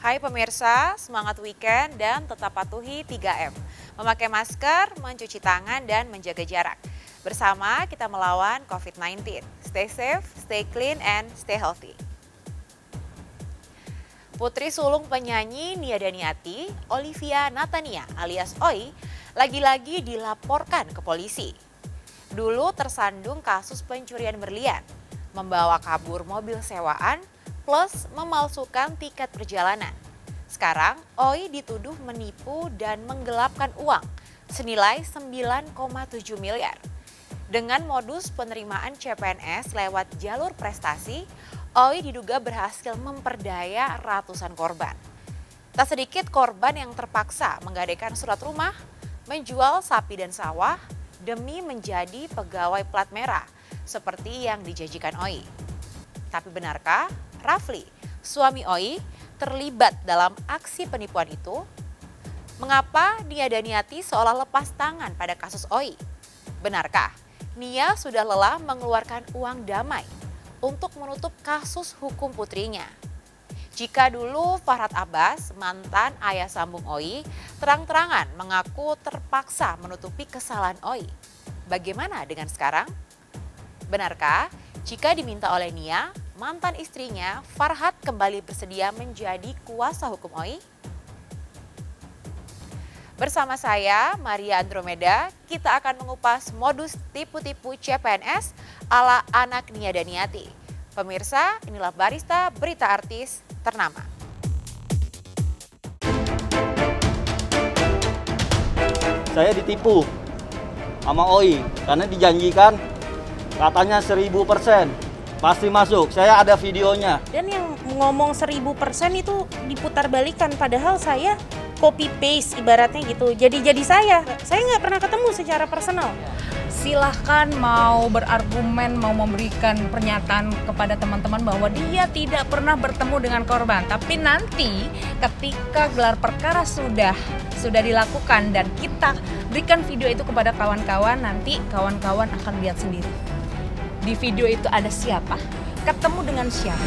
Hai pemirsa, semangat weekend dan tetap patuhi 3M. Memakai masker, mencuci tangan, dan menjaga jarak. Bersama kita melawan COVID-19. Stay safe, stay clean, and stay healthy. Putri sulung penyanyi Nia Daniati, Olivia Natania alias Oi, lagi-lagi dilaporkan ke polisi. Dulu tersandung kasus pencurian berlian, membawa kabur mobil sewaan, plus memalsukan tiket perjalanan. Sekarang, Oi dituduh menipu dan menggelapkan uang senilai 9,7 miliar. Dengan modus penerimaan CPNS lewat jalur prestasi, Oi diduga berhasil memperdaya ratusan korban. Tak sedikit korban yang terpaksa menggadaikan surat rumah, menjual sapi dan sawah demi menjadi pegawai plat merah seperti yang dijanjikan Oi. Tapi benarkah Rafli, suami Oi, terlibat dalam aksi penipuan itu? Mengapa Nia Daniati seolah lepas tangan pada kasus Oi? Benarkah Nia sudah lelah mengeluarkan uang damai untuk menutup kasus hukum putrinya? Jika dulu Farhad Abbas, mantan ayah sambung Oi, terang-terangan mengaku terpaksa menutupi kesalahan Oi, bagaimana dengan sekarang? Benarkah jika diminta oleh Nia, mantan istrinya Farhad kembali bersedia menjadi kuasa hukum Oi? Bersama saya, Maria Andromeda, kita akan mengupas modus tipu-tipu CPNS ala anak Nia Daniati. Pemirsa, inilah Barista Berita Artis ternama. Saya ditipu sama Oi karena dijanjikan katanya 1000% pasti masuk. Saya ada videonya. Dan yang ngomong 1000% itu diputar-balikan, padahal saya copy paste ibaratnya gitu. Jadi saya nggak pernah ketemu secara personal. Silahkan mau berargumen, mau memberikan pernyataan kepada teman-teman bahwa dia tidak pernah bertemu dengan korban. Tapi nanti ketika gelar perkara sudah dilakukan dan kita berikan video itu kepada kawan-kawan, nanti kawan-kawan akan lihat sendiri. Di video itu ada siapa, ketemu dengan siapa.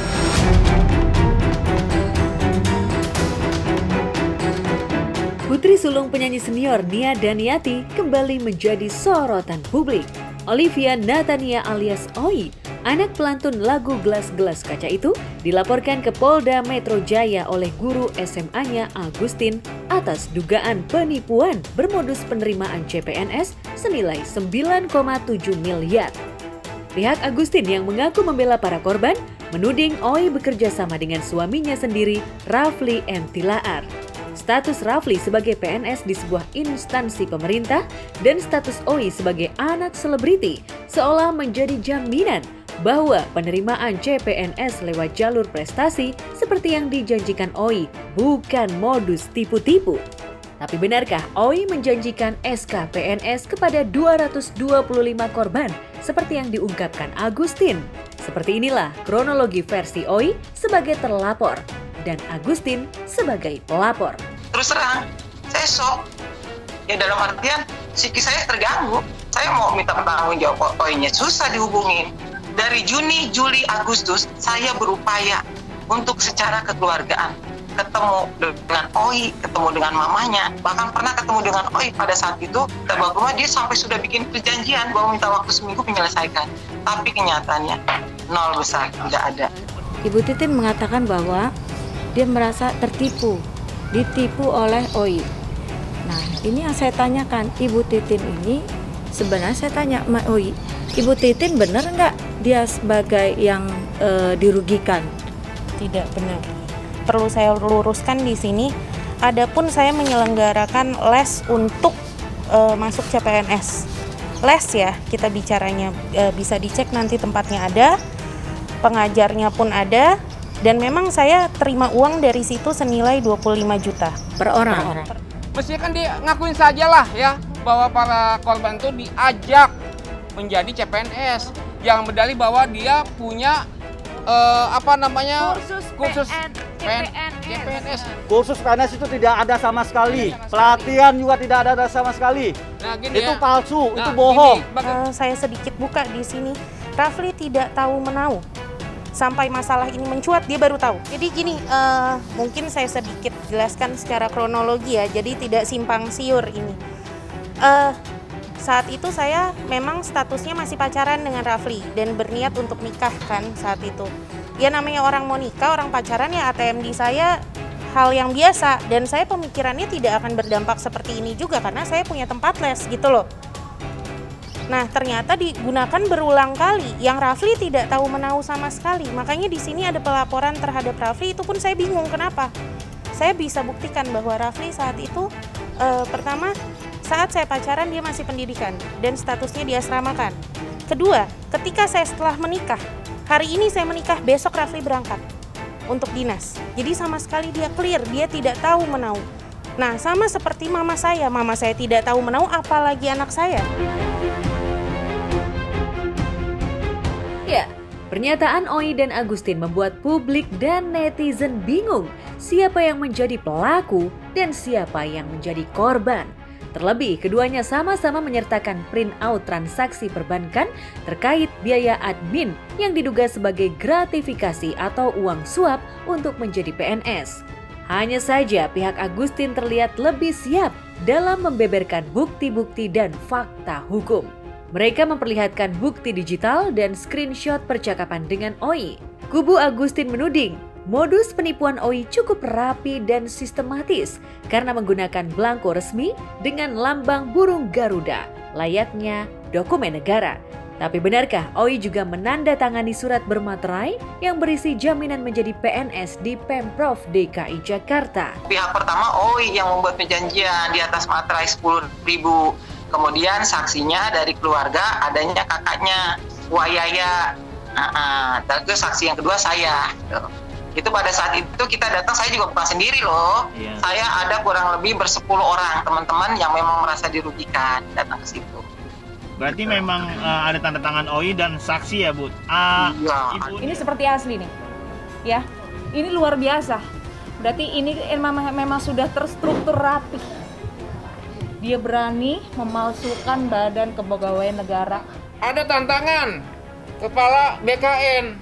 Putri sulung penyanyi senior Nia Daniati kembali menjadi sorotan publik. Olivia Natania alias Oi, anak pelantun lagu Gelas-Gelas Kaca itu, dilaporkan ke Polda Metro Jaya oleh guru SMA-nya Agustin atas dugaan penipuan bermodus penerimaan CPNS senilai 9,7 miliar. Pihak Agustin yang mengaku membela para korban menuding Oi bekerja sama dengan suaminya sendiri, Rafli M. Tilaar. Status Rafli sebagai PNS di sebuah instansi pemerintah dan status Oi sebagai anak selebriti seolah menjadi jaminan bahwa penerimaan CPNS lewat jalur prestasi seperti yang dijanjikan Oi bukan modus tipu-tipu. Tapi benarkah Oi menjanjikan SK PNS kepada 225 korban seperti yang diungkapkan Agustin? Seperti inilah kronologi versi Oi sebagai terlapor dan Agustin sebagai pelapor. Terus terang, saya shock. Ya dalam artian psikis saya terganggu. Saya mau minta pertanggung jawab Oi-nya, susah dihubungin. Dari Juni, Juli, Agustus saya berupaya untuk secara kekeluargaan. Ketemu dengan Oi, ketemu dengan mamanya, bahkan pernah ketemu dengan Oi pada saat itu, bahwa dia sampai sudah bikin perjanjian bahwa minta waktu seminggu menyelesaikan. Tapi kenyataannya nol besar, tidak ada. Ibu Titin mengatakan bahwa dia merasa ditipu oleh Oi. Nah, ini yang saya tanyakan, Ibu Titin ini sebenarnya saya tanya sama Oi, Ibu Titin benar nggak dia sebagai yang dirugikan? Tidak benar. Perlu saya luruskan di sini, adapun saya menyelenggarakan les untuk masuk CPNS. Les ya, kita bicaranya bisa dicek nanti tempatnya ada, pengajarnya pun ada, dan memang saya terima uang dari situ senilai 25 juta Per orang. Mestinya kan dia ngakuin sajalah ya bahwa para korban itu diajak menjadi CPNS yang berdalih bahwa dia punya kursus CPNS. Kursus PNS itu tidak ada sama sekali. Pelatihan juga tidak ada sama sekali. Nah, gini itu ya. palsu, Nah, itu bohong. Saya sedikit buka di sini. Rafli tidak tahu menau. sampai masalah ini mencuat dia baru tahu. Jadi gini, mungkin saya sedikit jelaskan secara kronologi ya, jadi tidak simpang siur ini. Saat itu saya memang statusnya masih pacaran dengan Rafli dan berniat untuk nikah kan saat itu. Ya namanya orang mau nikah, orang pacaran ya ATM di saya hal yang biasa, dan saya pemikirannya tidak akan berdampak seperti ini juga karena saya punya tempat les gitu loh. Nah, ternyata digunakan berulang kali yang Rafli tidak tahu menahu sama sekali. Makanya di sini ada pelaporan terhadap Rafli, itu pun saya bingung kenapa. Saya bisa buktikan bahwa Rafli saat itu pertama, saat saya pacaran dia masih pendidikan dan statusnya diasramakan. Kedua, ketika saya setelah menikah, hari ini saya menikah, besok Rafli berangkat untuk dinas. Jadi sama sekali dia clear, dia tidak tahu menahu. Nah, sama seperti mama saya tidak tahu menahu, apalagi anak saya. Ya, pernyataan Oi dan Agustin membuat publik dan netizen bingung siapa yang menjadi pelaku dan siapa yang menjadi korban. Terlebih, keduanya sama-sama menyertakan print out transaksi perbankan terkait biaya admin yang diduga sebagai gratifikasi atau uang suap untuk menjadi PNS. Hanya saja pihak Agustin terlihat lebih siap dalam membeberkan bukti-bukti dan fakta hukum. Mereka memperlihatkan bukti digital dan screenshot percakapan dengan Oi. Kubu Agustin menuding modus penipuan Oi cukup rapi dan sistematis karena menggunakan belangko resmi dengan lambang burung Garuda, layaknya dokumen negara. Tapi benarkah Oi juga menandatangani surat bermaterai yang berisi jaminan menjadi PNS di Pemprov DKI Jakarta? Pihak pertama Oi yang membuat perjanjian di atas materai 10.000. Kemudian saksinya dari keluarga adanya kakaknya Wayaya. Terus saksi yang kedua saya. Itu pada saat itu kita datang, saya juga bukan sendiri loh. Iya. Saya ada kurang lebih 10 orang teman-teman yang memang merasa dirugikan datang ke situ. Berarti memang ada tanda tangan Oi dan saksi ya, Bu? Iya. Ini seperti asli nih, ya. Ini luar biasa. Berarti ini memang sudah terstruktur rapi. Dia berani memalsukan badan kepegawaian negara. Ada tantangan kepala BKN,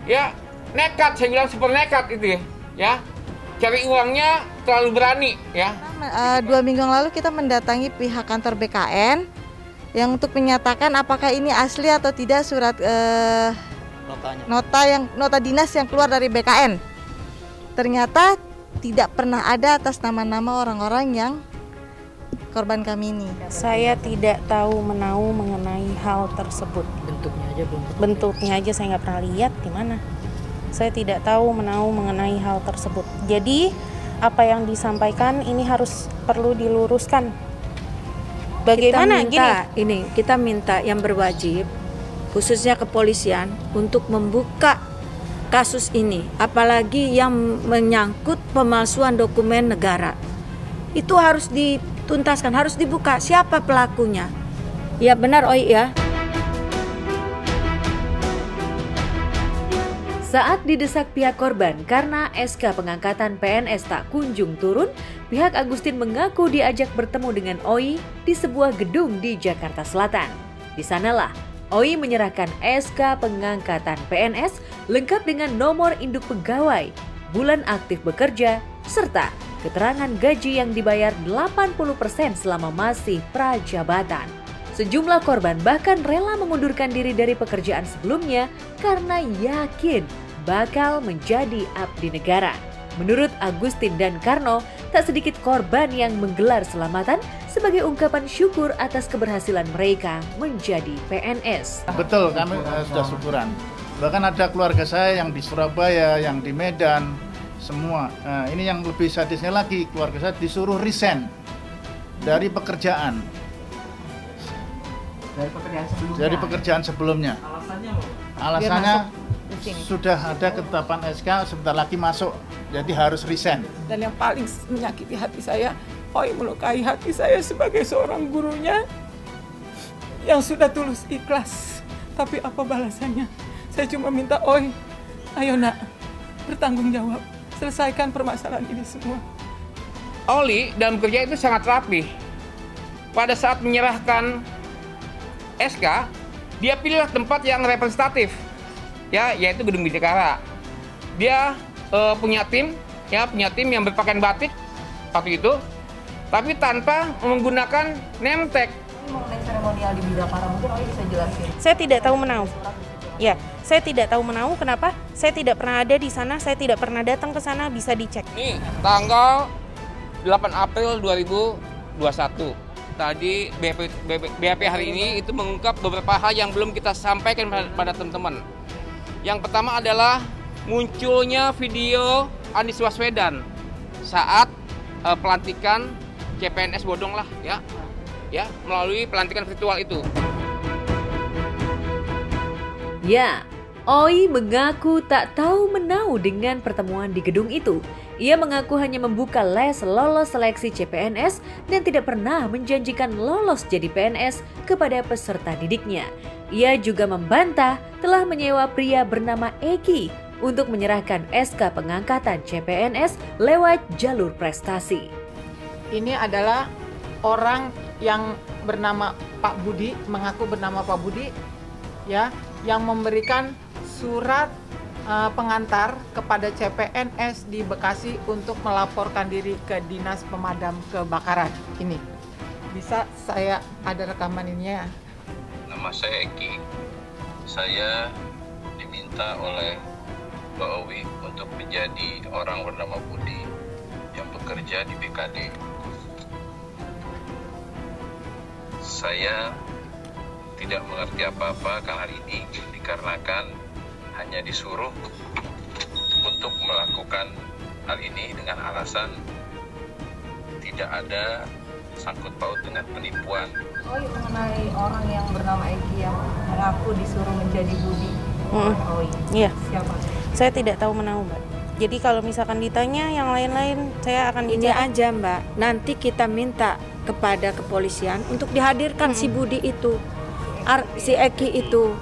ya nekat, saya bilang super nekat itu ya. Cari uangnya terlalu berani ya. 2 minggu yang lalu kita mendatangi pihak kantor BKN yang untuk menyatakan apakah ini asli atau tidak surat nota dinas yang keluar dari BKN. Ternyata tidak pernah ada atas nama-nama orang-orang yang korban kami ini. Saya tidak tahu menahu mengenai hal tersebut. Bentuknya aja saya nggak pernah lihat gimana. Saya tidak tahu menahu mengenai hal tersebut. Jadi apa yang disampaikan ini perlu diluruskan. Bagaimana kita minta yang berwajib, khususnya kepolisian, untuk membuka kasus ini, apalagi yang menyangkut pemalsuan dokumen negara. Itu harus dituntaskan, harus dibuka siapa pelakunya. Ya benar Oi ya. Saat didesak pihak korban karena SK pengangkatan PNS tak kunjung turun, pihak Agustin mengaku diajak bertemu dengan Oi di sebuah gedung di Jakarta Selatan. Di sanalah Oi menyerahkan SK pengangkatan PNS lengkap dengan nomor induk pegawai, bulan aktif bekerja, serta keterangan gaji yang dibayar 80% selama masih prajabatan. Sejumlah korban bahkan rela mengundurkan diri dari pekerjaan sebelumnya karena yakin bakal menjadi abdi negara. Menurut Agustin dan Karno, tak sedikit korban yang menggelar selamatan sebagai ungkapan syukur atas keberhasilan mereka menjadi PNS. Betul, kami sudah syukuran. Bahkan ada keluarga saya yang di Surabaya, yang di Medan, semua. Nah, ini yang lebih sadisnya lagi, keluarga saya disuruh resign dari pekerjaan. Dari pekerjaan sebelumnya. Alasannya sudah ada ketetapan SK, sebentar lagi masuk, jadi harus resign. Dan yang paling menyakiti hati saya, Oi melukai hati saya sebagai seorang gurunya yang sudah tulus ikhlas. Tapi apa balasannya? Saya cuma minta Oi, ayo nak, bertanggung jawab, selesaikan permasalahan ini semua. Oli dalam kerja itu sangat rapi. Pada saat menyerahkan SK, dia pilihlah tempat yang representatif. ya, yaitu Gedung Bidakara. Dia punya tim yang berpakaian batik waktu itu, tapi tanpa menggunakan name tag. Mengenai seremonial di Bidakara mungkin Oi bisa jelasin. Saya tidak tahu menau. Ya, saya tidak tahu menau. Kenapa? Saya tidak pernah ada di sana, saya tidak pernah datang ke sana, bisa dicek. Nih, tanggal 8 April 2021. Tadi BAP hari ini itu mengungkap beberapa hal yang belum kita sampaikan pada teman-teman. Yang pertama adalah munculnya video Anies Baswedan saat pelantikan CPNS bodong lah ya melalui pelantikan virtual itu. Ya, Oi mengaku tak tahu menau dengan pertemuan di gedung itu. Ia mengaku hanya membuka les lolos seleksi CPNS dan tidak pernah menjanjikan lolos jadi PNS kepada peserta didiknya. Ia juga membantah telah menyewa pria bernama Egi untuk menyerahkan SK pengangkatan CPNS lewat jalur prestasi. Ini adalah orang yang bernama Pak Budi, mengaku bernama Pak Budi, ya, yang memberikan surat pengantar kepada CPNS di Bekasi untuk melaporkan diri ke Dinas Pemadam Kebakaran. Ini bisa saya ada rekaman ini ya. Nama saya Eki. Saya diminta oleh Mbak Owi untuk menjadi orang bernama Budi yang bekerja di BKD. Saya tidak mengerti apa-apa akan hal ini dikarenakan hanya disuruh untuk melakukan hal ini dengan alasan tidak ada sangkut paut dengan penipuan. Oi, mengenai orang yang bernama Eki yang mengaku disuruh menjadi Budi. Oi. Iya. Siapa? Saya tidak tahu menau, Mbak. Jadi kalau misalkan ditanya yang lain-lain, saya akan ini aja, Mbak. Nanti kita minta kepada kepolisian untuk dihadirkan si Budi itu, si Eki itu.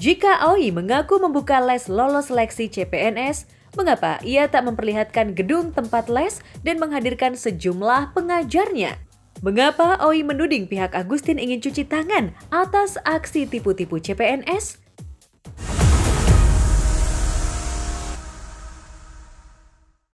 Jika Oi mengaku membuka les lolos seleksi CPNS, mengapa ia tak memperlihatkan gedung tempat les dan menghadirkan sejumlah pengajarnya? Mengapa Oi menuding pihak Agustin ingin cuci tangan atas aksi tipu-tipu CPNS?